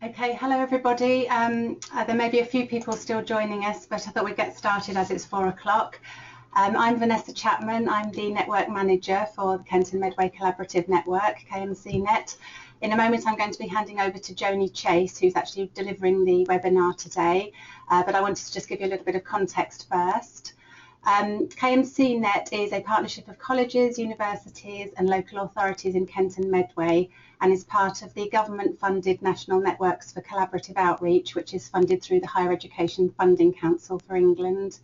Okay, hello everybody. There may be a few people still joining us, but I thought we'd get started as it's 4 o'clock. I'm Vanessa Chapman. I'm the Network Manager for the Kent and Medway Collaborative Network, KMCnet. In a moment I'm going to be handing over to Joni Chase, who's actually delivering the webinar today, but I wanted to just give you a little bit of context first. KMCnet is a partnership of colleges, universities and local authorities in Kent and Medway, and is part of the government-funded National Networks for Collaborative Outreach, which is funded through the Higher Education Funding Council for England.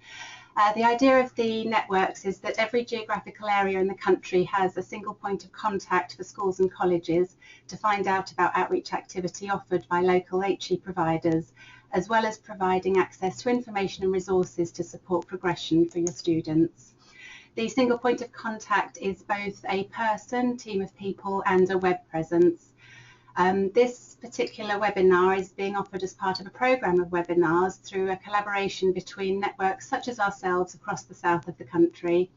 The idea of the networks is that every geographical area in the country has a single point of contact for schools and colleges to find out about outreach activity offered by local HE providers, as well as providing access to information and resources to support progression for your students. The single point of contact is both a person, team of people, and a web presence. This particular webinar is being offered as part of a programme of webinars through a collaboration between networks such as ourselves across the south of the country.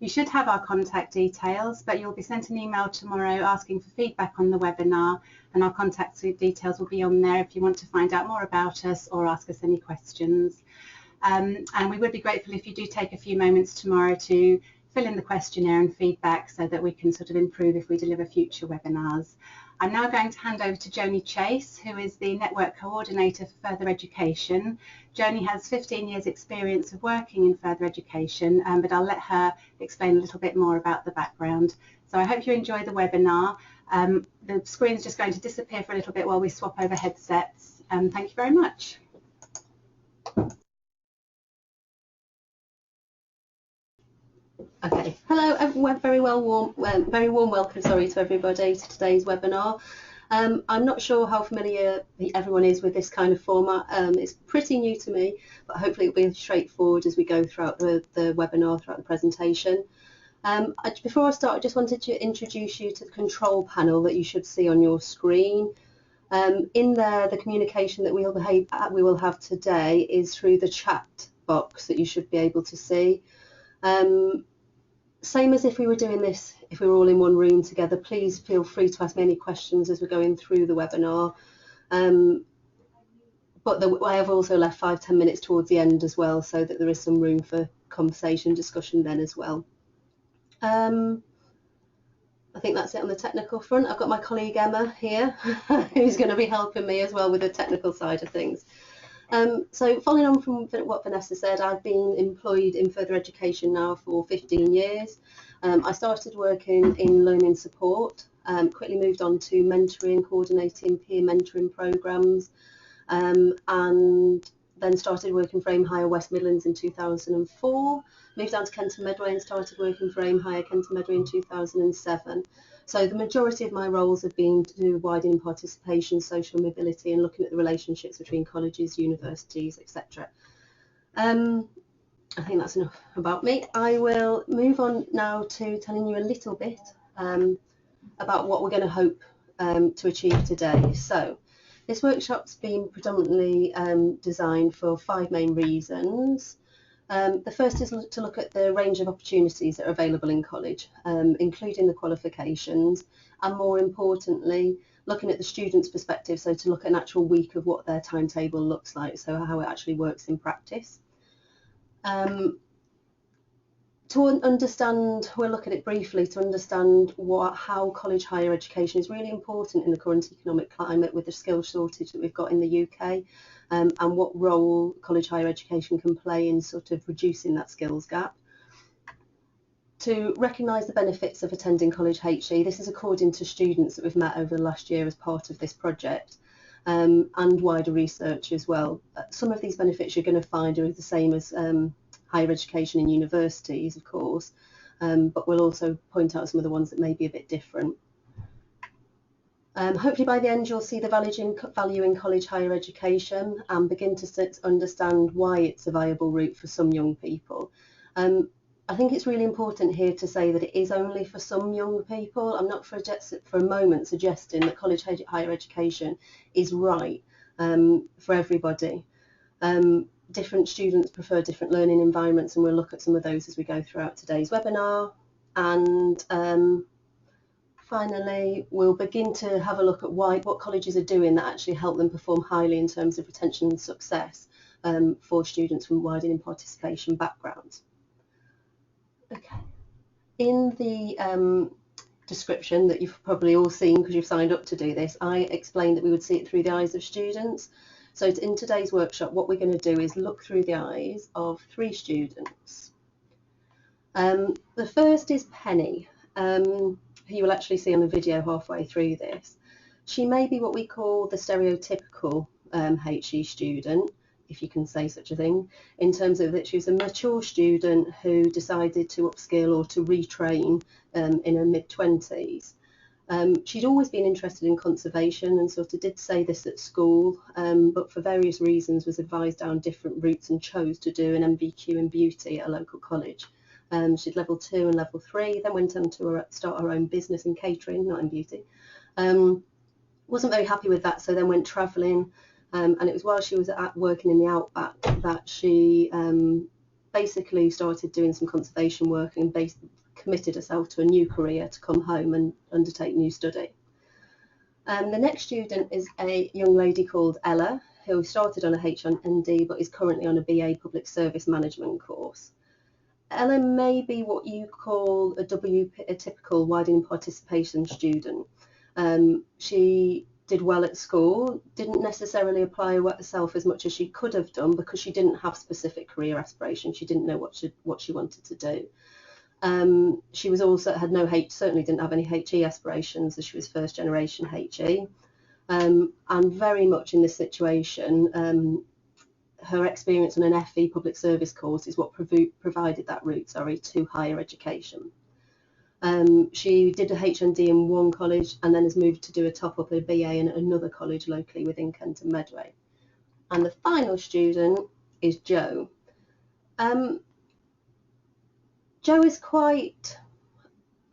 You should have our contact details, but you'll be sent an email tomorrow asking for feedback on the webinar, and our contact details will be on there if you want to find out more about us or ask us any questions. And we would be grateful if you do take a few moments tomorrow to fill in the questionnaire and feedback so that we can sort of improve if we deliver future webinars. I'm now going to hand over to Joni Chase, who is the Network Coordinator for Further Education. Joni has 15 years experience of working in further education, but I'll let her explain a little bit more about the background. So I hope you enjoy the webinar. The screen is just going to disappear for a little bit while we swap over headsets. Thank you very much. Okay, hello everyone, very warm welcome to everybody to today's webinar. I'm not sure how familiar everyone is with this kind of format. It's pretty new to me, but hopefully it'll be straightforward as we go throughout the webinar, throughout the presentation. Before I start, I just wanted to introduce you to the control panel that you should see on your screen. In there, the communication that we will have today is through the chat box that you should be able to see. Same as if we were doing this, if we were all in one room together, please feel free to ask me any questions as we're going through the webinar. But I have also left 5–10 minutes towards the end as well, so that there is some room for conversation, discussion then as well. I think that's it on the technical front. I've got my colleague Emma here, who's going to be helping me as well with the technical side of things. So following on from what Vanessa said, I've been employed in further education now for 15 years. I started working in learning support, quickly moved on to mentoring, coordinating peer mentoring programmes, and then started working for Aim Higher West Midlands in 2004, moved down to Kent and Medway and started working for Aim Higher Kent and Medway in 2007. So the majority of my roles have been to do widening participation, social mobility, and looking at the relationships between colleges, universities, etc. I think that's enough about me. I will move on now to telling you a little bit about what we're going to hope to achieve today. So this workshop's been predominantly designed for 5 main reasons. The first is to look at the range of opportunities that are available in college, including the qualifications, and more importantly, looking at the student's perspective, so to look at an actual week of what their timetable looks like, so how it actually works in practice. To understand, we'll look at it briefly to understand how college higher education is really important in the current economic climate with the skills shortage that we've got in the UK, and what role college higher education can play in sort of reducing that skills gap. To recognise the benefits of attending college HE, this is according to students that we've met over the last year as part of this project, and wider research as well. Some of these benefits you're going to find are the same as higher education in universities, of course, but we'll also point out some of the ones that may be a bit different. Hopefully by the end you'll see the value in college higher education and begin to understand why it's a viable route for some young people. I think it's really important here to say that it is only for some young people. I'm not for a moment suggesting that college higher education is right for everybody. Different students prefer different learning environments, and we'll look at some of those as we go throughout today's webinar. And finally, we'll begin to have a look at what colleges are doing that actually help them perform highly in terms of retention and success for students from widening participation backgrounds. Okay. In the description that you've probably all seen because you've signed up to do this, I explained that we would see it through the eyes of students. So in today's workshop, what we're going to do is look through the eyes of 3 students. The first is Penny, who you will actually see on the video halfway through this. She may be what we call the stereotypical HE student, if you can say such a thing, in terms of that she was a mature student who decided to upskill or to retrain in her mid-20s. She'd always been interested in conservation and sort of did say this at school, but for various reasons was advised down different routes and chose to do an MVQ in beauty at a local college. She'd level 2 and level 3, then went on to start her own business in catering, not in beauty. Wasn't very happy with that, so then went travelling, and it was while she was working in the outback that she basically started doing some conservation work and committed herself to a new career to come home and undertake new study. The next student is a young lady called Ella, who started on a HND but is currently on a BA Public Service Management course. Ella may be what you call a typical widening participation student. She did well at school, didn't necessarily apply herself as much as she could have done because she didn't have specific career aspirations. She didn't know what she wanted to do. She was also certainly didn't have any HE aspirations as she was first generation HE, and very much in this situation. Her experience on an FE public service course is what provided that route to higher education. She did a HND in one college and then has moved to do a top-up a BA in another college locally within Kent and Medway. And the final student is Joe. Joe is quite,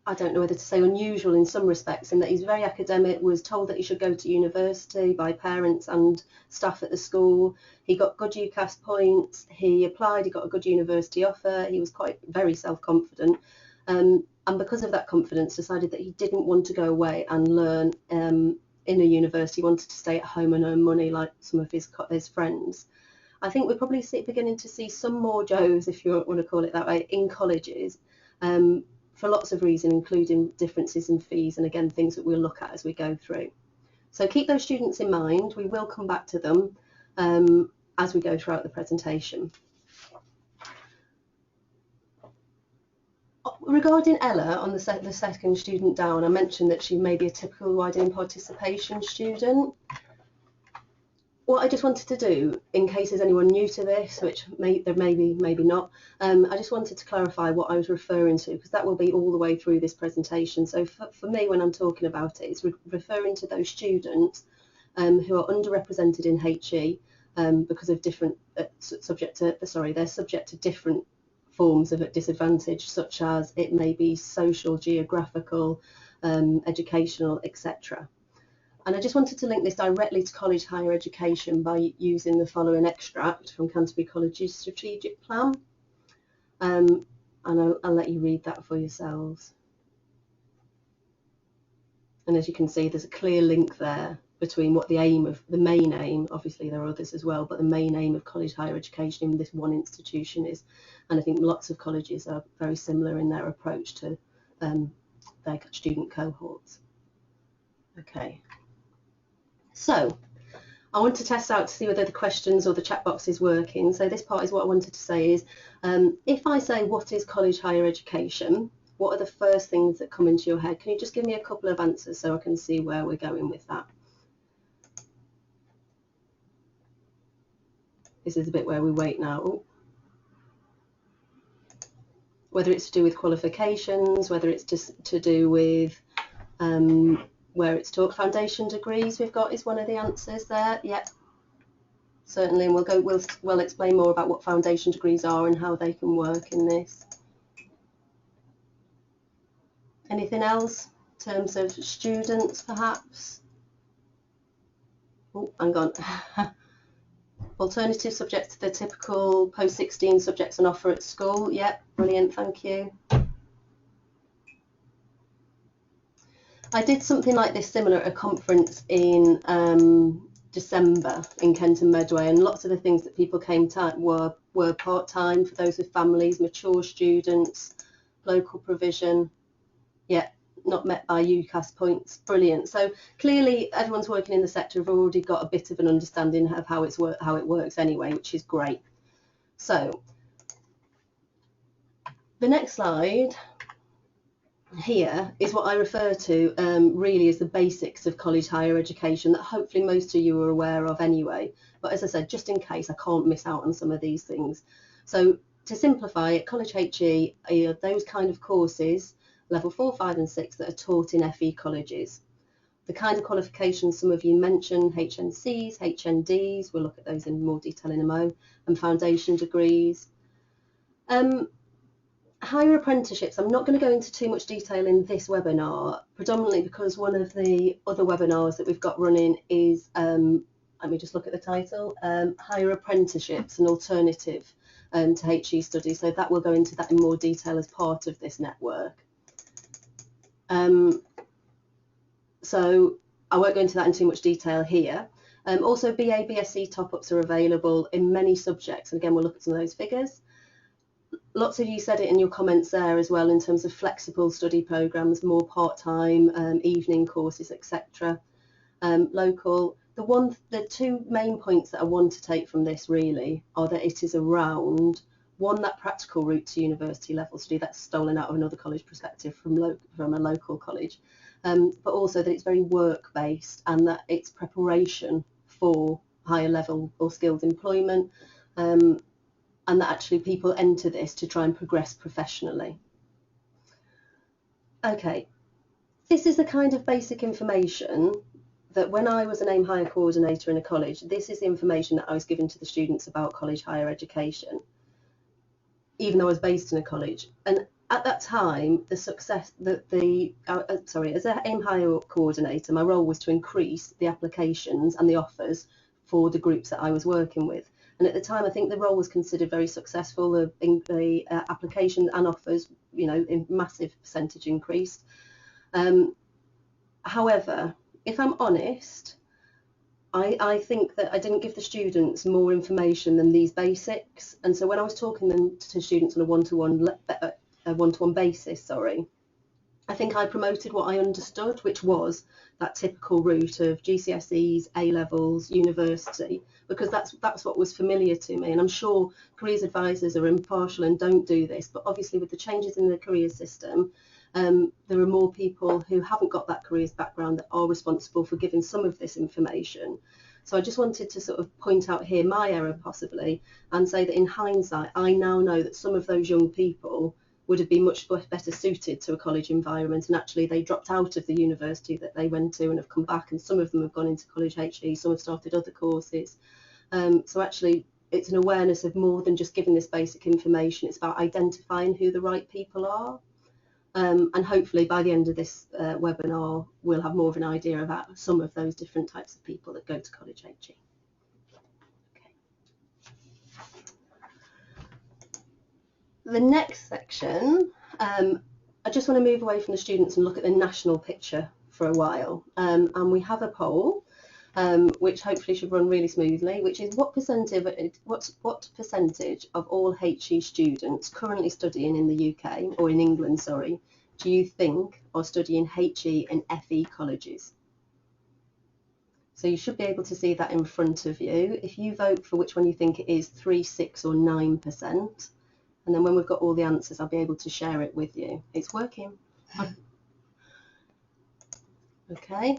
I don't know whether to say unusual in some respects, in that he's very academic, was told that he should go to university by parents and staff at the school. He got good UCAS points, he applied, he got a good university offer, he was very self-confident, and because of that confidence decided that he didn't want to go away and learn in a university. He wanted to stay at home and earn money like some of his friends. I think we're probably beginning to see some more Joes, if you want to call it that way, in colleges, for lots of reasons, including differences in fees and again things that we'll look at as we go through. So keep those students in mind. We will come back to them as we go throughout the presentation. Regarding Ella, on the second student down, I mentioned that she may be a typical widening participation student. What I just wanted to do, in case there's anyone new to this, which there may be, maybe not, I just wanted to clarify what I was referring to, because that will be all the way through this presentation. So for me, when I'm talking about it, it's referring to those students who are underrepresented in HE because of different, they're subject to different forms of disadvantage, such as it may be social, geographical, educational, etc. And I just wanted to link this directly to college higher education by using the following extract from Canterbury College's strategic plan. And I'll let you read that for yourselves. And as you can see, there's a clear link there between what the main aim, obviously there are others as well, but the main aim of college higher education in this one institution is, and I think lots of colleges are very similar in their approach to their student cohorts. Okay. So I want to test out to see whether the questions or the chat box is working. So this part is what I wanted to say is, if I say what is college higher education, what are the first things that come into your head? Can you just give me a couple of answers so I can see where we're going with that? This is the bit where we wait now. Ooh. Whether it's to do with qualifications, whether it's to do with where it's taught, foundation degrees we've got is one of the answers there. Yep, certainly, and we'll explain more about what foundation degrees are and how they can work in this. Anything else in terms of students, perhaps? Oh, hang on. Alternative subjects to the typical post-16 subjects on offer at school. Yep, brilliant, thank you. I did something like this similar at a conference in December in Kent and Medway, and lots of the things that people came to were part-time for those with families, mature students, local provision, yet not met by UCAS points. Brilliant. So clearly everyone's working in the sector have already got a bit of an understanding of how it works anyway, which is great. So the next slide here is what I refer to really as the basics of college higher education that hopefully most of you are aware of anyway. But as I said, just in case I can't miss out on some of these things. So to simplify it, College HE are those kind of courses, level 4, 5 and 6, that are taught in FE colleges. The kind of qualifications some of you mentioned, HNCs, HNDs, we'll look at those in more detail in a moment, and foundation degrees. Higher apprenticeships, I'm not going to go into too much detail in this webinar, predominantly because one of the other webinars that we've got running is, let me just look at the title, Higher Apprenticeships, an Alternative to HE Studies. So that will go into that in more detail as part of this network. So I won't go into that in too much detail here. Also, BA, BSc top-ups are available in many subjects, and again, we'll look at some of those figures. Lots of you said it in your comments there as well in terms of flexible study programs, more part-time, evening courses, etc. Local. The two main points that I want to take from this really are that it is around, one, that practical route to university level study that's stolen out of another college perspective from a local college, but also that it's very work-based and that it's preparation for higher level or skilled employment. And that actually people enter this to try and progress professionally. Okay, this is the kind of basic information that when I was an AIM Higher coordinator in a college, this is the information that I was given to the students about college higher education, even though I was based in a college. And at that time, the success that as an AIM Higher coordinator, my role was to increase the applications and the offers for the groups that I was working with. And at the time, I think the role was considered very successful. The applications and offers, in massive percentage increased. However, if I'm honest, I think that I didn't give the students more information than these basics. And so when I was talking to students on a one-to-one basis, I think I promoted what I understood, which was that typical route of GCSEs, A-levels, university, because that's what was familiar to me. And I'm sure careers advisors are impartial and don't do this, but obviously with the changes in the career system, there are more people who haven't got that careers background that are responsible for giving some of this information. So I just wanted to sort of point out here my error possibly and say that in hindsight, I now know that some of those young people would have been much better suited to a college environment, and actually they dropped out of the university that they went to and have come back, and some of them have gone into college HE, some have started other courses. So actually it's an awareness of more than just giving this basic information. It's about identifying who the right people are, and hopefully by the end of this webinar we'll have more of an idea about some of those different types of people that go to college HE. The next section, I just want to move away from the students and look at the national picture for a while. And we have a poll, which hopefully should run really smoothly, which is what percentage of all HE students currently studying in the UK, or in England, sorry, do you think are studying HE and FE colleges? So you should be able to see that in front of you. If you vote for which one you think it is, 3, 6 or 9%. And then when we've got all the answers, I'll be able to share it with you. It's working. Okay.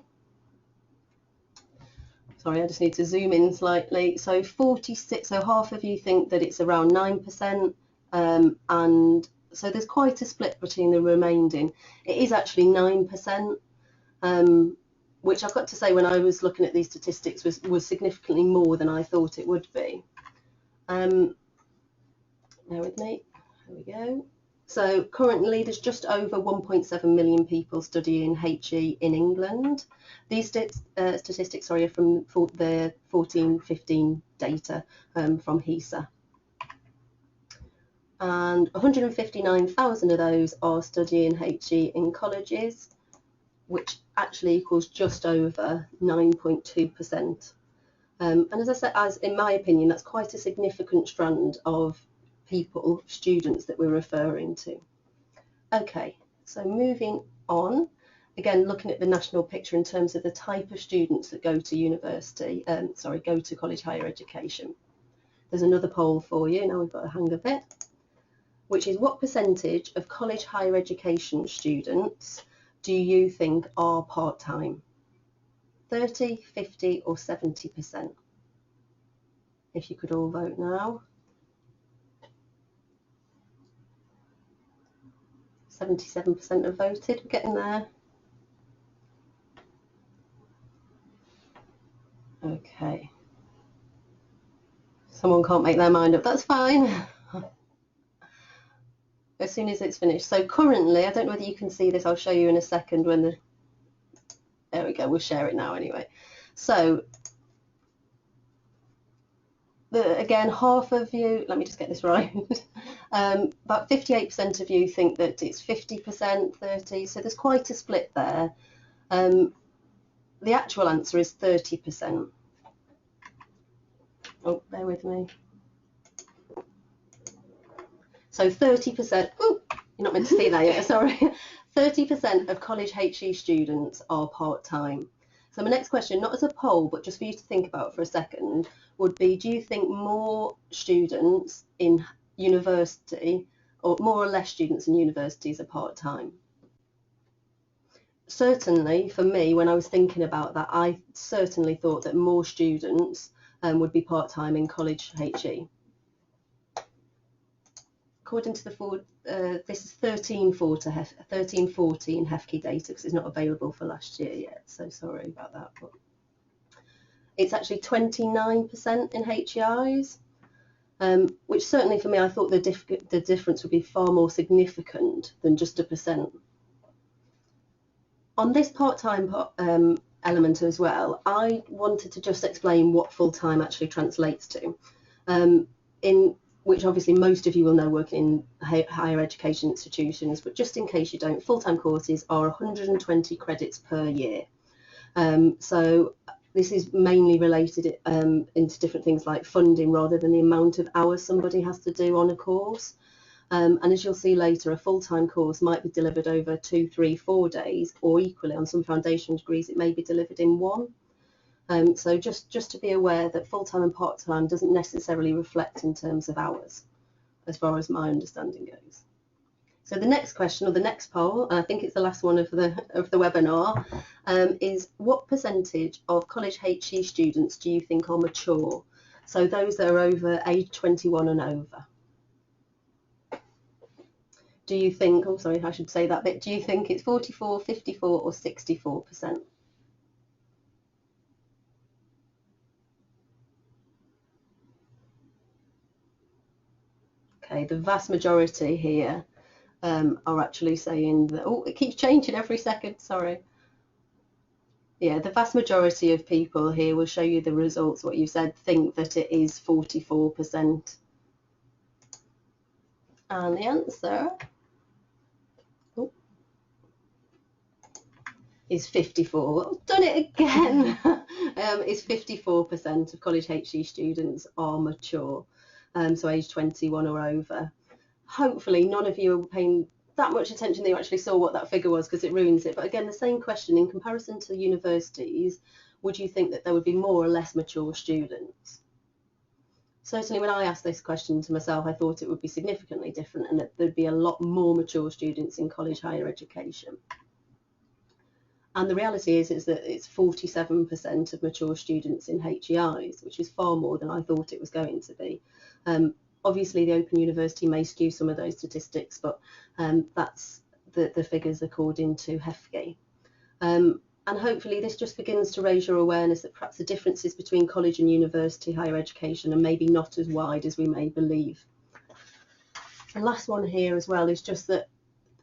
Sorry, I just need to zoom in slightly. So 46, so half of you think that it's around 9%. And so there's quite a split between the remaining. It is actually 9%, which I've got to say when I was looking at these statistics was significantly more than I thought it would be. Bear with me, here we go. So currently there's just over 1.7 million people studying HE in England. These statistics are from the 14-15 data from HESA. And 159,000 of those are studying HE in colleges. which actually equals just over 9.2%. And as I said, in my opinion, that's quite a significant strand of people, students that we're referring to. Okay, so moving on, again, looking at the national picture in terms of the type of students that go to university, go to college higher education. There's another poll for you, now we've got a hang of it, which is what percentage of college higher education students do you think are part-time? 30, 50 or 70%? If you could all vote now. 77% have voted, we're getting there. Okay. Someone can't make their mind up, that's fine. As soon as it's finished. So currently, I don't know whether you can see this, I'll show you in a second when the, there we go, we'll share it now anyway. So, again, half of you, let me just get this right, about 58% of you think that it's 50%, 30, so there's quite a split there. The actual answer is 30%. Oh, bear with me. So 30%, oh, you're not meant to see that yet, sorry. 30% of college HE students are part-time. So my next question, not as a poll, but just for you to think about for a second, would be, do you think more students in university, or more or less students in universities are part-time? Certainly, for me, when I was thinking about that, I certainly thought that more students would be part-time in college HE. According to the this is 1314 HEFKE data, because it's not available for last year yet, so sorry about that. But it's actually 29% in HEIs, which certainly for me, I thought the difference would be far more significant than just a percent. On this part-time element as well, I wanted to just explain what full-time actually translates to. Which obviously most of you will know working in higher education institutions, but just in case you don't, full-time courses are 120 credits per year. So this is mainly related into different things like funding rather than the amount of hours somebody has to do on a course. And as you'll see later, a full-time course might be delivered over 2, 3, 4 days, or equally on some foundation degrees it may be delivered in 1. So just to be aware that full-time and part-time doesn't necessarily reflect in terms of hours, as far as my understanding goes. So the next question, or the next poll, and I think it's the last one of the webinar, is what percentage of college HE students do you think are mature? So those that are over age 21 and over. Do you think, oh sorry, I should say that bit, do you think it's 44, 54 or 64%? Okay, the vast majority here are actually saying that, oh, it keeps changing every second, sorry. Yeah, the vast majority of people here will show you the results, what you said, think that it is 44%. And the answer is 54. I've done it again. Is 54% of college HE students are mature. So age 21 or over. Hopefully none of you are paying that much attention that you actually saw what that figure was, because it ruins it. But again, the same question, in comparison to universities, would you think that there would be more or less mature students? Certainly when I asked this question to myself, I thought it would be significantly different and that there'd be a lot more mature students in college higher education. And the reality is that it's 47% of mature students in HEIs, which is far more than I thought it was going to be. Obviously, the Open University may skew some of those statistics, but that's the figures according to HEFKE. And hopefully this just begins to raise your awareness that perhaps the differences between college and university higher education are maybe not as wide as we may believe. The last one here as well is just that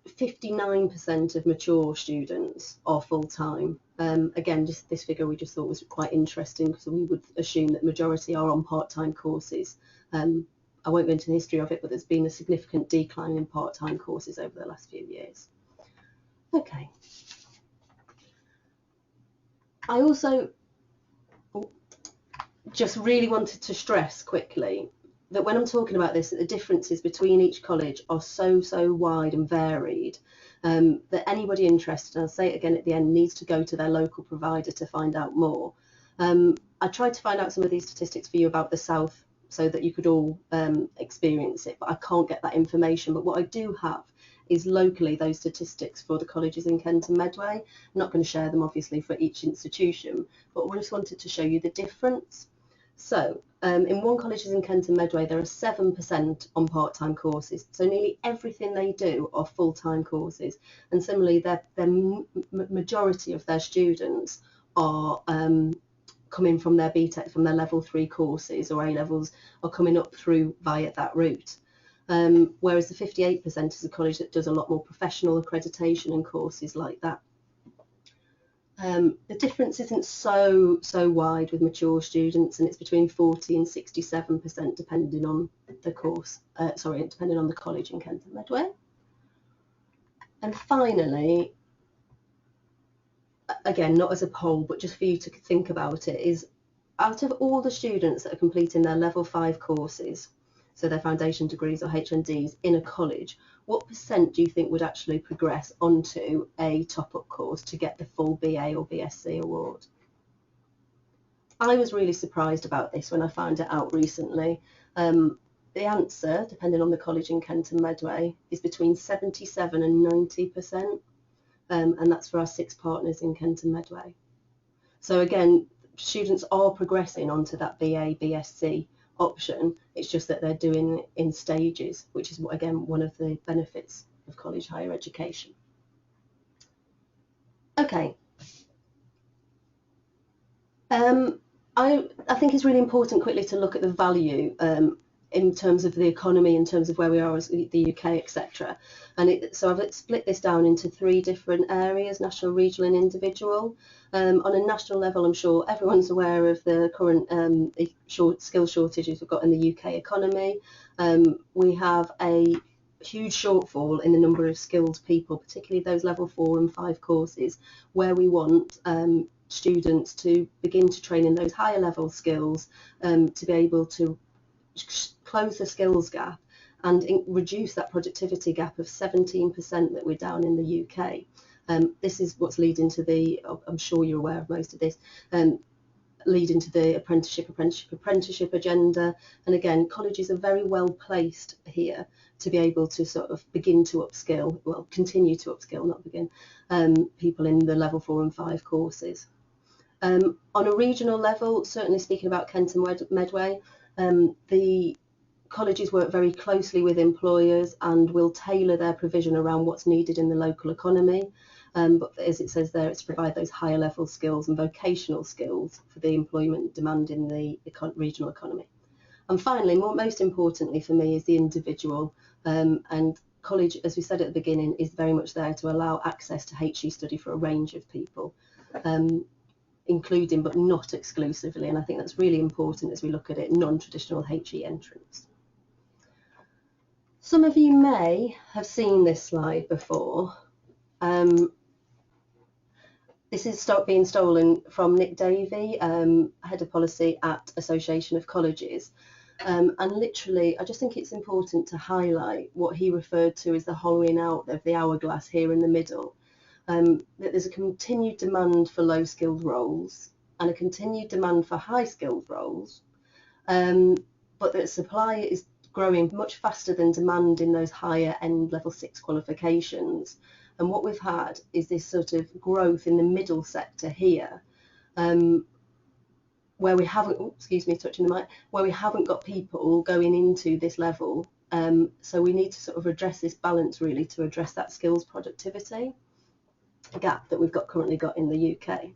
59% of mature students are full-time. Again, just this figure we just thought was quite interesting, because we would assume that majority are on part-time courses. I won't go into the history of it, but there's been a significant decline in part-time courses over the last few years. Okay. I also just really wanted to stress quickly that when I'm talking about this, that the differences between each college are so wide and varied, that anybody interested, and I'll say it again at the end, needs to go to their local provider to find out more. I tried to find out some of these statistics for you about the South so that you could all experience it, but I can't get that information. But what I do have is locally those statistics for the colleges in Kent and Medway. I'm not going to share them obviously for each institution, but I just wanted to show you the difference. So in one college in Kent and Medway, there are 7% on part-time courses. So nearly everything they do are full-time courses. And similarly, the majority of their students are coming from their BTEC, from their level 3 courses, or A-levels are coming up through via that route. Whereas the 58% is a college that does a lot more professional accreditation and courses like that. The difference isn't so wide with mature students, and it's between 40 and 67% depending on the course, depending on the college in Kent and Medway. And finally, again, not as a poll, but just for you to think about it, is out of all the students that are completing their level 5 courses, so their foundation degrees or HNDs in a college, what % do you think would actually progress onto a top-up course to get the full BA or BSc award? I was really surprised about this when I found it out recently. The answer, depending on the college in Kent and Medway, is between 77 and 90%, and that's for our 6 partners in Kent and Medway. So again, students are progressing onto that BA, BSc option. It's just that they're doing it in stages, which is, again, one of the benefits of college higher education. Okay. I think it's really important quickly to look at the value in terms of the economy, in terms of where we are as the UK, etc. And so I've split this down into 3 different areas: national, regional and individual. On a national level, I'm sure everyone's aware of the current skill shortages we've got in the UK economy. We have a huge shortfall in the number of skilled people, particularly those level 4 and 5 courses, where we want students to begin to train in those higher level skills to be able to close the skills gap and reduce that productivity gap of 17% that we're down in the UK. This is what's leading to the, I'm sure you're aware of most of this, leading to the apprenticeship agenda. And again, colleges are very well placed here to be able to sort of begin to upskill, well, continue to upskill, not begin, people in the level 4 and 5 courses. On a regional level, certainly speaking about Kent and Medway, the colleges work very closely with employers and will tailor their provision around what's needed in the local economy. But as it says there, it's to provide those higher level skills and vocational skills for the employment demand in the regional economy. And finally, most importantly for me, is the individual. And college, as we said at the beginning, is very much there to allow access to HE study for a range of people, including but not exclusively. And I think that's really important as we look at it, non-traditional HE entrants. Some of you may have seen this slide before. This is being stolen from Nick Davey, Head of Policy at Association of Colleges. And literally, I just think it's important to highlight what he referred to as the hollowing out of the hourglass here in the middle. That there's a continued demand for low-skilled roles and a continued demand for high-skilled roles, but that supply is growing much faster than demand in those higher end level 6 qualifications. And what we've had is this sort of growth in the middle sector here, where we haven't, touching the mic, where we haven't got people going into this level. So we need to sort of address this balance really to address that skills productivity gap that we've currently got in the UK.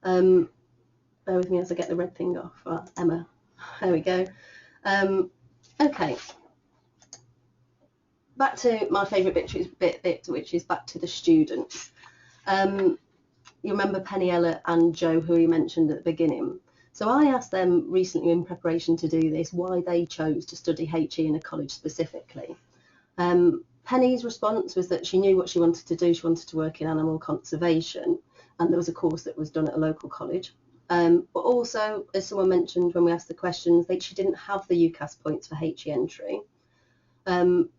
Bear with me as I get the red thing off. Well, Emma, there we go. Okay. Back to my favourite bit, which is back to the students. You remember Penny Ellett and Joe, who we mentioned at the beginning. So I asked them recently in preparation to do this why they chose to study HE in a college specifically. Penny's response was that she knew what she wanted to do. She wanted to work in animal conservation, and there was a course that was done at a local college. But also, as someone mentioned when we asked the questions, she didn't have the UCAS points for HE entry. And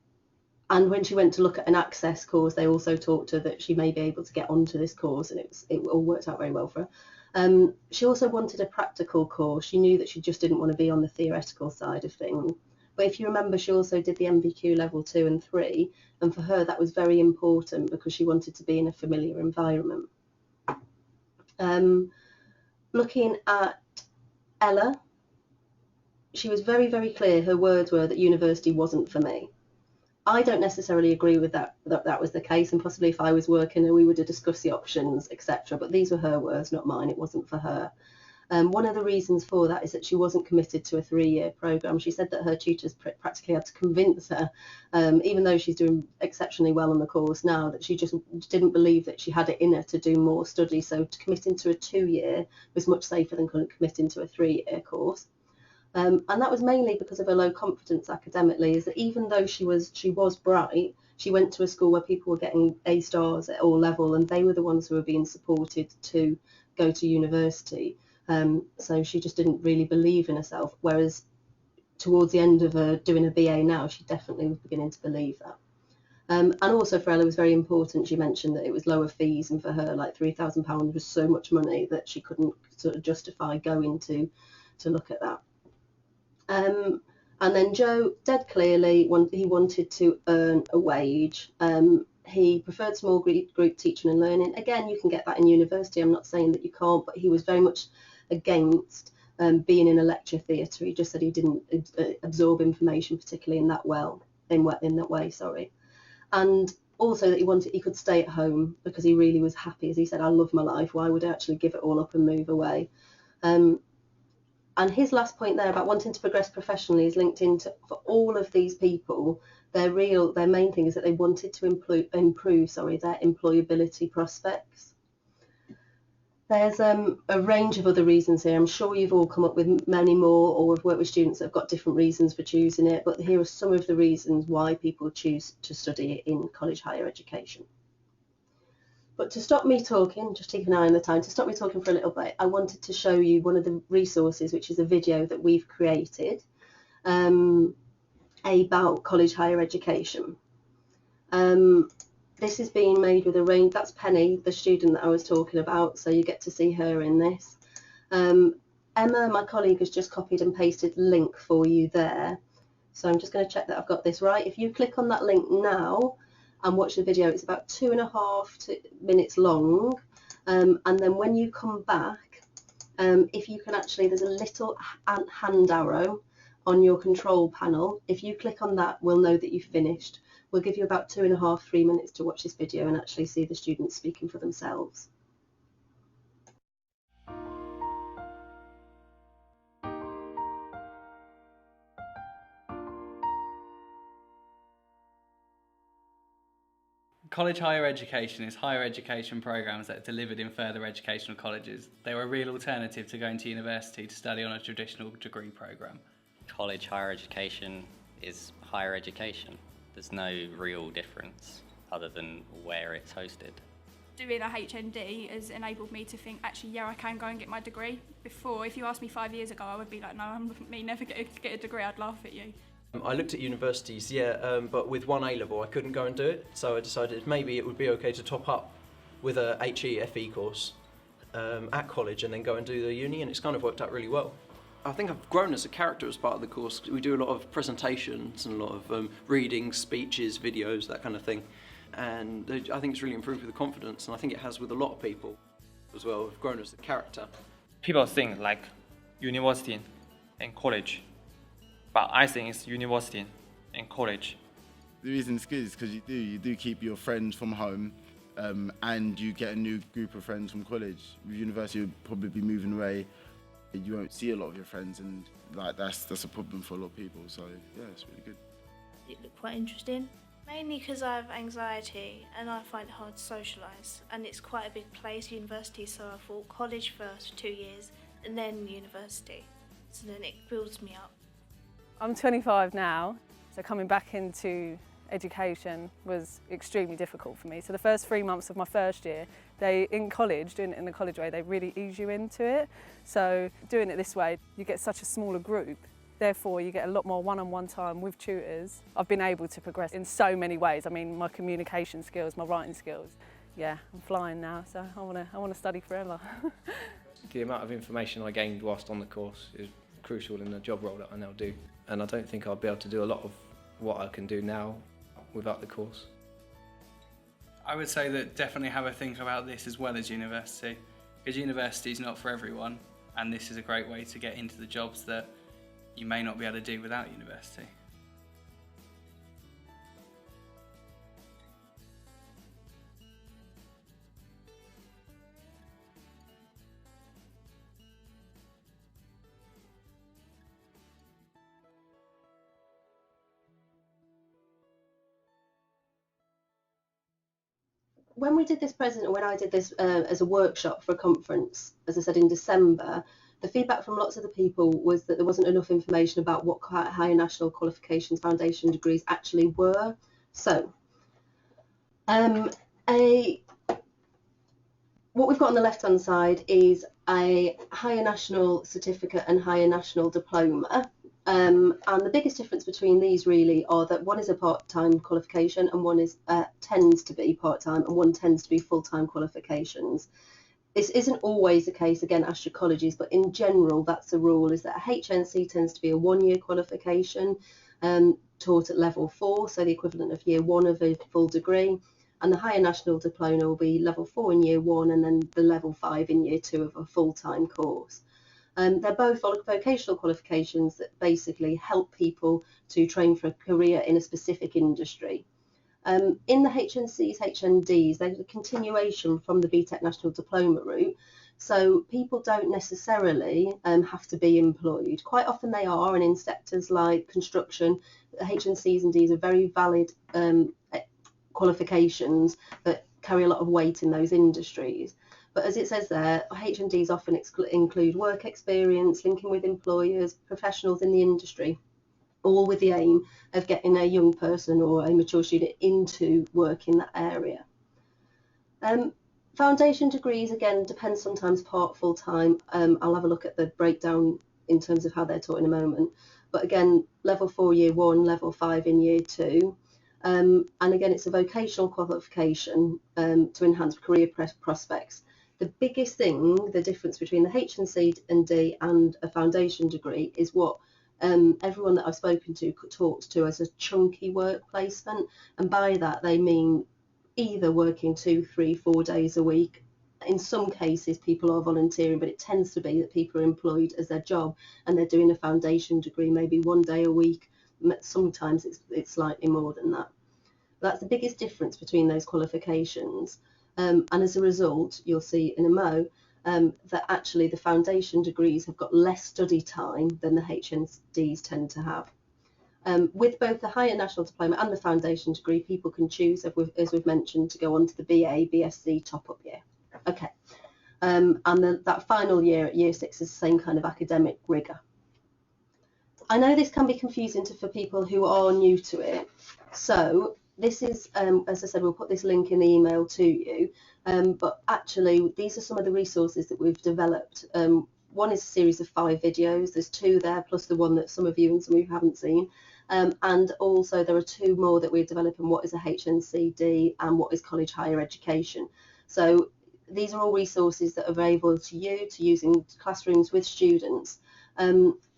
when she went to look at an access course, they also talked to her that she may be able to get onto this course, and it all worked out very well for her. She also wanted a practical course. She knew that she just didn't want to be on the theoretical side of things. But if you remember, she also did the MVQ level 2 and 3, and for her that was very important because she wanted to be in a familiar environment. Looking at Ella, she was very, very clear. Her words were that university wasn't for me. I don't necessarily agree with that was the case, and possibly if I was working, we would have discussed the options, etc. But these were her words, not mine. It wasn't for her. One of the reasons for that is that she wasn't committed to a 3-year programme. She said that her tutors practically had to convince her, even though she's doing exceptionally well on the course now, that she just didn't believe that she had it in her to do more study. So committing to a 2-year was much safer than committing to a 3-year course. And that was mainly because of her low confidence academically, is that even though she was bright, she went to a school where people were getting A stars at all level, and they were the ones who were being supported to go to university. So she just didn't really believe in herself, whereas towards the end of her doing a BA now, she definitely was beginning to believe that. And also for Ella, it was very important, she mentioned that it was lower fees, and for her, like £3,000 was so much money that she couldn't sort of justify going to look at that. And then Joe, dead clearly, he wanted to earn a wage. He preferred small group teaching and learning. Again, you can get that in university. I'm not saying that you can't, but he was very much against being in a lecture theatre. He just said he didn't absorb information particularly in that way. And also that he could stay at home because he really was happy. As he said, I love my life. Why would I actually give it all up and move away? And his last point there about wanting to progress professionally is linked into, for all of these people, their main thing is that they wanted to improve their employability prospects. There's a range of other reasons here. I'm sure you've all come up with many more, or have worked with students that have got different reasons for choosing it, but here are some of the reasons why people choose to study in college higher education. But to stop me talking, just keep an eye on the time, to stop me talking for a little bit, I wanted to show you one of the resources, which is a video that we've created about college higher education. This is being made with a range, that's Penny, the student that I was talking about, so you get to see her in this. Emma, my colleague, has just copied and pasted the link for you there. So I'm just going to check that I've got this right. If you click on that link now and watch the video, it's about 2.5 minutes long. And then when you come back, if you can actually, there's a little hand arrow on your control panel. If you click on that, we'll know that you've finished. We'll give you about 2.5–3 minutes to watch this video and actually see the students speaking for themselves. College higher education is higher education programmes that are delivered in further educational colleges. They are a real alternative to going to university to study on a traditional degree programme. College higher education is higher education. There's no real difference other than where it's hosted. Doing a HND has enabled me to think, actually, yeah, I can go and get my degree. Before, if you asked me 5 years ago, I would be like, no, I'm never get a degree, I'd laugh at you. I looked at universities, but with one A-level I couldn't go and do it, so I decided maybe it would be okay to top up with a HE/FE course at college and then go and do the uni, and it's kind of worked out really well. I think I've grown as a character as part of the course. We do a lot of presentations and a lot of reading, speeches, videos, that kind of thing, and I think it's really improved with the confidence, and I think it has with a lot of people as well. I've grown as a character. People think like university and college, but I think it's university and college. The reason it's good is because you do keep your friends from home, and you get a new group of friends from college. With university, you'll probably be moving away. You won't see a lot of your friends, and like that's a problem for a lot of people. So yeah, it's really good. It looked quite interesting. Mainly because I have anxiety and I find it hard to socialise, and it's quite a big place, university, so I thought college first for 2 years and then university, so then it builds me up. I'm 25 now, so coming back into education was extremely difficult for me. So the first 3 months of my first year, in college, doing it in the college way, they really ease you into it. So doing it this way, you get such a smaller group. Therefore, you get a lot more one-on-one time with tutors. I've been able to progress in so many ways. I mean, my communication skills, my writing skills. Yeah, I'm flying now, so I want to study forever. The amount of information I gained whilst on the course is crucial in the job role that I now do. And I don't think I'll be able to do a lot of what I can do now without the course. I would say that definitely have a think about this as well as university, because university is not for everyone, and this is a great way to get into the jobs that you may not be able to do without university. When we did this when I did this as a workshop for a conference, as I said, in December, the feedback from lots of the people was that there wasn't enough information about what higher national qualifications foundation degrees actually were. So, what we've got on the left-hand side is a higher national certificate and higher national diploma. And the biggest difference between these really are that one is a part-time qualification and one is tends to be part-time and one tends to be full-time qualifications. This isn't always the case, again, ask your colleges, but in general that's the rule, is that a HNC tends to be a one-year qualification taught at level 4, so the equivalent of year 1 of a full degree, and the higher national diploma will be level 4 in year 1 and then the level 5 in year 2 of a full-time course. They're both vocational qualifications that basically help people to train for a career in a specific industry. In the HNCs, HNDs, they're a continuation from the BTEC National Diploma route, so people don't necessarily have to be employed. Quite often they are, and in sectors like construction, HNCs and Ds are very valid qualifications that carry a lot of weight in those industries. But as it says there, H&Ds often include work experience, linking with employers, professionals in the industry, all with the aim of getting a young person or a mature student into work in that area. Foundation degrees, again, depend sometimes part, full-time. I'll have a look at the breakdown in terms of how they're taught in a moment. But again, level 4 year 1, level 5 in year 2. And again, it's a vocational qualification to enhance career prospects. The biggest thing, the difference between the HNC and D and a foundation degree is what everyone that I've spoken to talks to as a chunky work placement. And by that, they mean either working 2, 3, 4 days a week. In some cases, people are volunteering, but it tends to be that people are employed as their job and they're doing a foundation degree maybe 1 day a week. Sometimes it's slightly more than that. That's the biggest difference between those qualifications. And as a result, you'll see in a mo that actually the foundation degrees have got less study time than the HNDs tend to have. With both the higher national diploma and the foundation degree, people can choose, as we've mentioned, to go on to the BA, BSc top-up year. Okay, and that final year at year 6 is the same kind of academic rigour. I know this can be confusing for people who are new to it, so this is, as I said, we'll put this link in the email to you, but actually these are some of the resources that we've developed. One is a series of 5 videos, there's 2 there, plus the one that some of you and some of you haven't seen, and also there are 2 more that we're developing, what is a HNCD and what is college higher education. So these are all resources that are available to you to use in classrooms with students.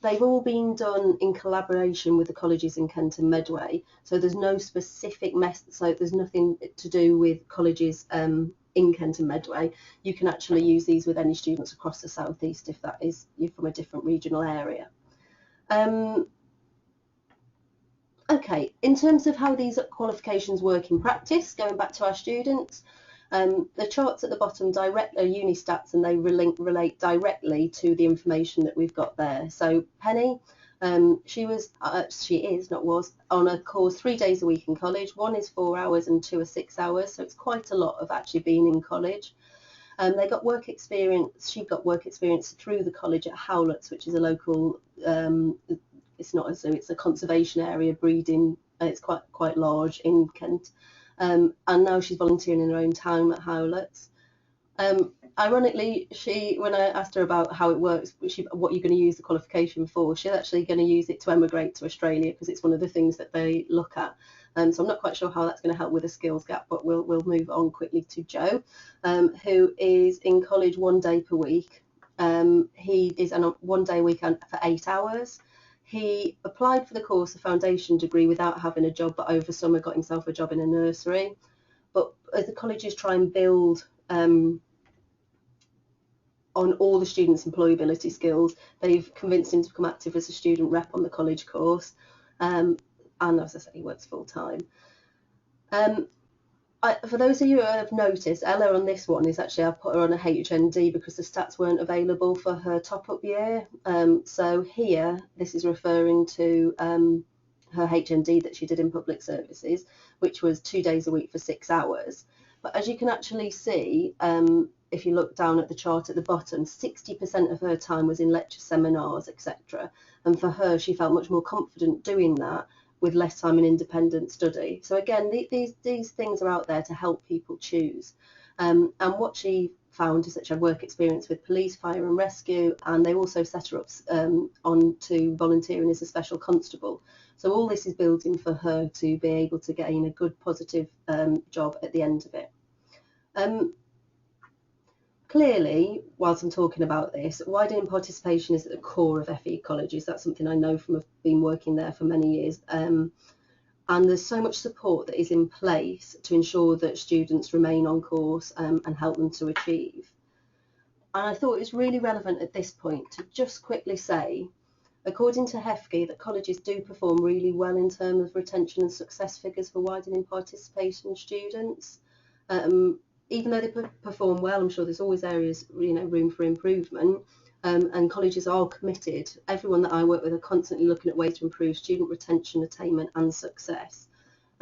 They've all been done in collaboration with the colleges in Kent and Medway, so there's no specific so there's nothing to do with colleges in Kent and Medway. You can actually use these with any students across the South East if that is you're from a different regional area. Okay, in terms of how these qualifications work in practice, going back to our students, the charts at the bottom are uni stats, and they relate directly to the information that we've got there. So Penny, she is on a course 3 days a week in college. 1 is 4 hours and 2 are 6 hours, so it's quite a lot of actually being in college. They got work experience. She got work experience through the college at Howletts, which is a local. It's not a zoo; it's a conservation area, breeding It's quite large in Kent, and now she's volunteering in her own town at Howlett's. Ironically, when I asked her about how it works, what you're going to use the qualification for, she's actually going to use it to emigrate to Australia because it's one of the things that they look at. So I'm not quite sure how that's going to help with the skills gap, but we'll move on quickly to Joe, who is in college 1 day per week. He is on a 1 day a week for 8 hours. He applied for the course, a foundation degree, without having a job, but over summer got himself a job in a nursery. But as the colleges try and build on all the students' employability skills, they've convinced him to become active as a student rep on the college course. And as I said, he works full time. For those of you who have noticed, Ella on this one is actually, I've put her on a HND because the stats weren't available for her top-up year. So here, this is referring to her HND that she did in public services, which was 2 days a week for 6 hours. But as you can actually see, if you look down at the chart at the bottom, 60% of her time was in lecture seminars, etc. And for her, she felt much more confident doing that with less time in independent study. So again, these things are out there to help people choose. And what she found is that she had work experience with police, fire and rescue, and they also set her up on to volunteering as a special constable. So all this is building for her to be able to gain a good, positive job at the end of it. Clearly, whilst I'm talking about this, widening participation is at the core of FE colleges. That's something I know from being working there for many years. And there's so much support that is in place to ensure that students remain on course and help them to achieve. And I thought it was really relevant at this point to just quickly say, according to HEFGE, that colleges do perform really well in terms of retention and success figures for widening participation students. Even though they perform well, I'm sure there's always areas, room for improvement, and colleges are committed. Everyone that I work with are constantly looking at ways to improve student retention, attainment and success.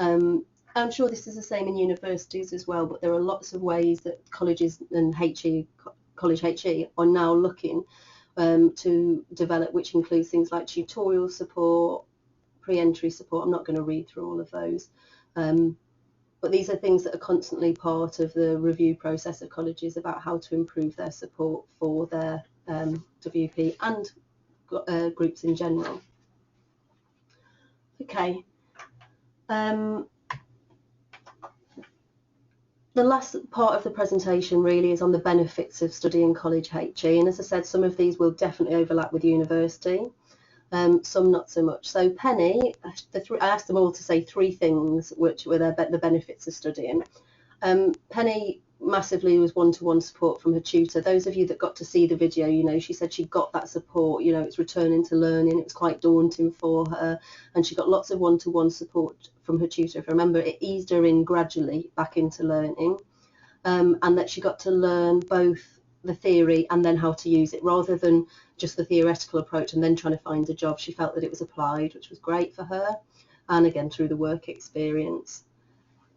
I'm sure this is the same in universities as well, but there are lots of ways that colleges and college HE are now looking to develop, which includes things like tutorial support, pre-entry support. I'm not going to read through all of those. But these are things that are constantly part of the review process of colleges about how to improve their support for their WP and groups in general. Okay. The last part of the presentation really is on the benefits of studying college HE, and as I said, some of these will definitely overlap with university. Some not so much. So Penny, I asked them all to say 3 things which were the benefits of studying. Penny massively was one-to-one support from her tutor. Those of you that got to see the video, she said she got that support, it's returning to learning. It was quite daunting for her, and she got lots of one-to-one support from her tutor. If I remember, it eased her in gradually back into learning, and that she got to learn both the theory and then how to use it, rather than just the theoretical approach and then trying to find a job. She felt that it was applied, which was great for her, and again through the work experience.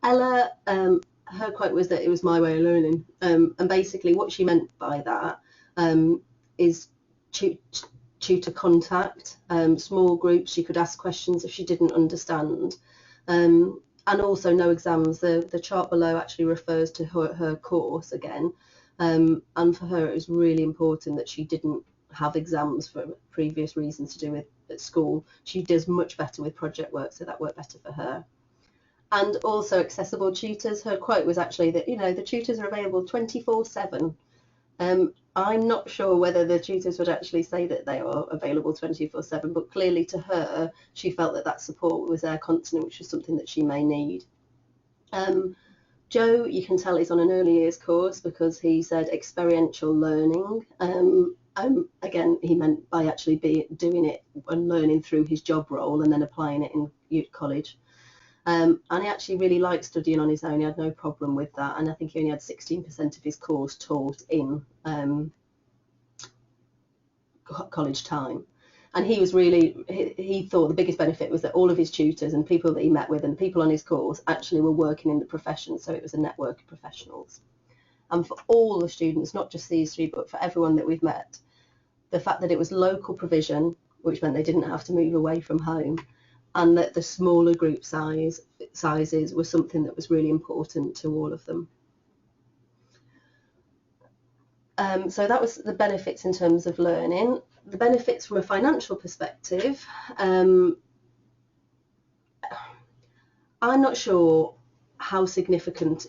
Ella, her quote was that it was my way of learning, and basically what she meant by that is tutor contact, small groups. She could ask questions if she didn't understand, and also no exams. The chart below actually refers to her course again. And for her, it was really important that she didn't have exams for previous reasons to do with at school. She does much better with project work, so that worked better for her. And also accessible tutors. Her quote was actually that, the tutors are available 24/7. I'm not sure whether the tutors would actually say that they are available 24/7, but clearly to her, she felt that support was there constantly, which was something that she may need. Joe, you can tell he's on an early years course because he said experiential learning. Again, he meant by actually doing it and learning through his job role and then applying it in youth college. And he actually really liked studying on his own. He had no problem with that. And I think he only had 16% of his course taught in college time. And he was he thought the biggest benefit was that all of his tutors and people that he met with and people on his course actually were working in the profession, so it was a network of professionals. And for all the students, not just these 3, but for everyone that we've met, the fact that it was local provision, which meant they didn't have to move away from home, and that the smaller group sizes were something that was really important to all of them. So that was the benefits in terms of learning. The benefits from a financial perspective, I'm not sure how significant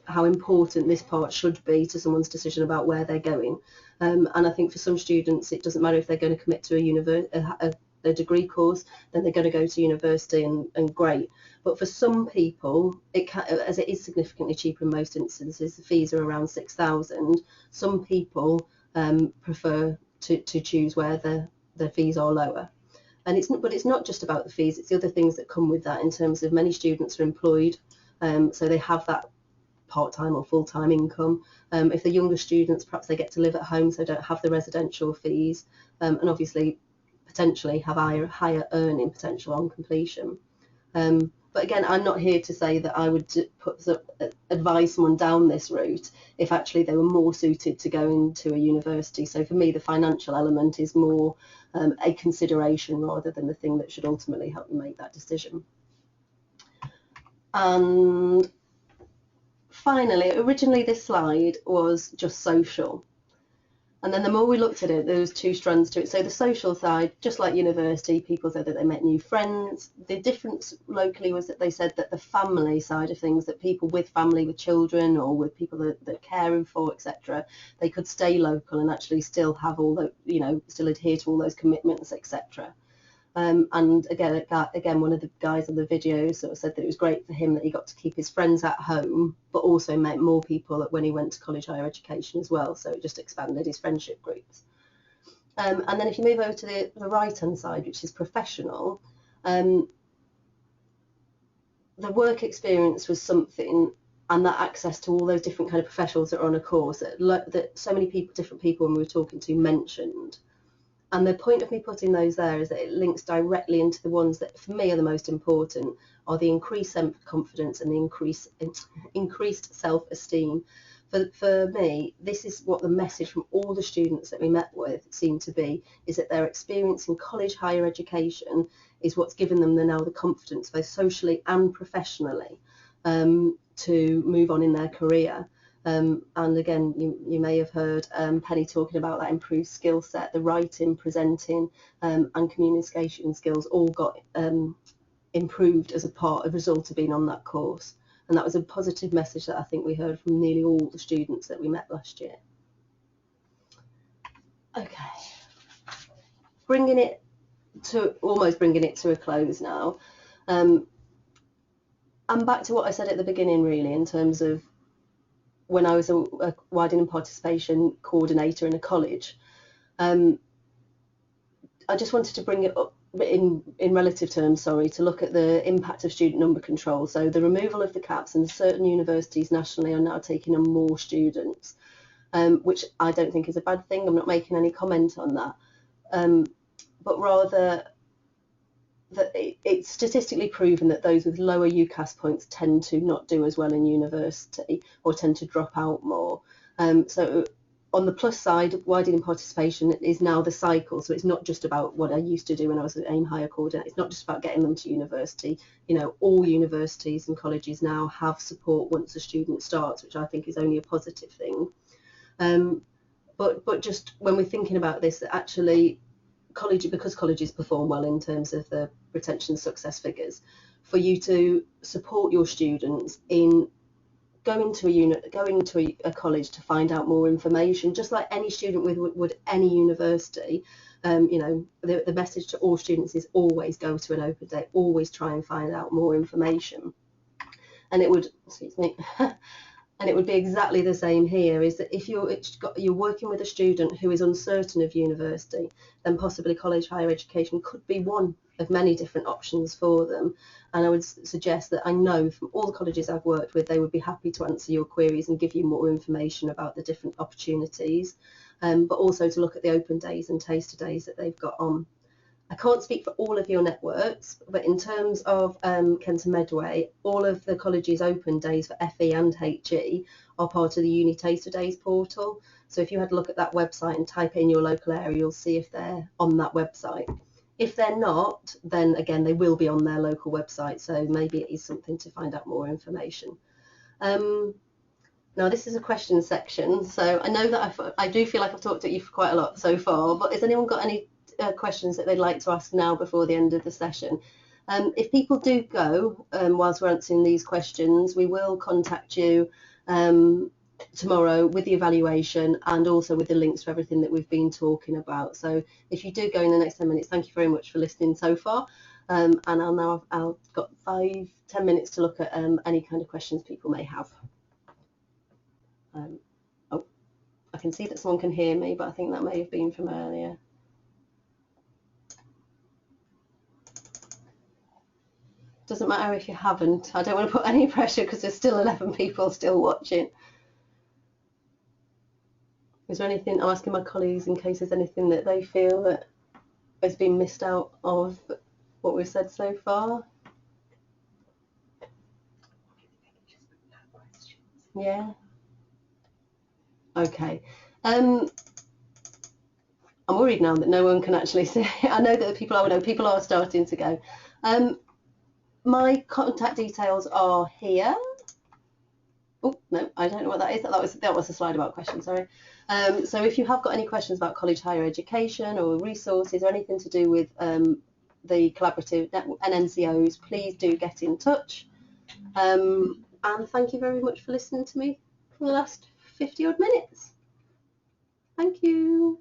how important this part should be to someone's decision about where they're going. And I think for some students, it doesn't matter if they're going to commit to a degree course, then they're going to go to university and great. But for some people, as it is significantly cheaper in most instances, the fees are around 6,000. Some people prefer to choose where the fees are lower. And it's not just about the fees, it's the other things that come with that in terms of many students are employed, so they have that part-time or full-time income. If they're younger students, perhaps they get to live at home, so don't have the residential fees, and obviously potentially have higher earning potential on completion. But again, I'm not here to say that I would advise someone down this route if actually they were more suited to going to a university. So for me, the financial element is more a consideration rather than the thing that should ultimately help them make that decision. And finally, originally this slide was just social. And then the more we looked at it, there was two strands to it. So the social side, just like university, people said that they met new friends. The difference locally was that they said that the family side of things, that people with family, with children, or with people that they're caring for, etc., they could stay local and actually still have all the, still adhere to all those commitments, etc. And again, one of the guys on the video sort of said that it was great for him that he got to keep his friends at home, but also met more people when he went to college higher education as well. So it just expanded his friendship groups. And then if you move over to the right-hand side, which is professional, the work experience was something, and that access to all those different kind of professionals that are on a course that so many different people when we were talking to mentioned. And the point of me putting those there is that it links directly into the ones that for me are the most important, are the increased self-confidence and the increased self-esteem. For me, this is what the message from all the students that we met with seemed to be, is that their experience in college higher education is what's given them now the confidence, both socially and professionally, to move on in their career. And again, you may have heard Penny talking about that improved skill set, the writing, presenting, and communication skills all got improved as a result of being on that course. And that was a positive message that I think we heard from nearly all the students that we met last year. Okay, almost bringing it to a close now. And back to what I said at the beginning, really, in terms of when I was a widening participation coordinator in a college. I just wanted to bring it up in relative terms, to look at the impact of student number control. So the removal of the caps, and certain universities nationally are now taking on more students, which I don't think is a bad thing. I'm not making any comment on that, but rather that it's statistically proven that those with lower UCAS points tend to not do as well in university, or tend to drop out more. So on the plus side, widening participation is now the cycle. So it's not just about what I used to do when I was an AIM higher coordinator. It's not just about getting them to university. All universities and colleges now have support once a student starts, which I think is only a positive thing. But just when we're thinking about this, actually, because colleges perform well in terms of the retention success figures, for you to support your students in going to a college to find out more information, just like any student would any university. The message to all students is always go to an open day, always try and find out more information. And it would, and it would be exactly the same here, is that if you're working with a student who is uncertain of university, then possibly college higher education could be one of many different options for them. And I would suggest that I know from all the colleges I've worked with, they would be happy to answer your queries and give you more information about the different opportunities, but also to look at the open days and taster days that they've got on. I can't speak for all of your networks, but in terms of Kent and Medway, all of the colleges' open days for FE and HE are part of the Uni Taster Days portal. So if you had a look at that website and type in your local area, you'll see if they're on that website. If they're not, then again, they will be on their local website, so maybe it is something to find out more information. Now this is a question section, so I know that I do feel like I've talked at you for quite a lot so far, but has anyone got any questions that they'd like to ask now before the end of the session? If people do go whilst we're answering these questions, we will contact you tomorrow with the evaluation and also with the links for everything that we've been talking about. So if you do go in the next 10 minutes, thank you very much for listening so far. And I've got 5-10 minutes to look at any kind of questions people may have. Oh, I can see that someone can hear me, but I think that may have been from earlier. Doesn't matter if you haven't. I don't want to put any pressure because there's still 11 people still watching. Is there anything, I'm asking my colleagues in case there's anything that they feel that has been missed out of what we've said so far? Yeah. Okay. I'm worried now that no one can actually see. I know that people are starting to go. My contact details are here. Oh no, I don't know what that is. That was a slide about questions. Sorry. So if you have got any questions about college higher education or resources or anything to do with the collaborative and NCOs, please do get in touch. And thank you very much for listening to me for the last 50 odd minutes. Thank you.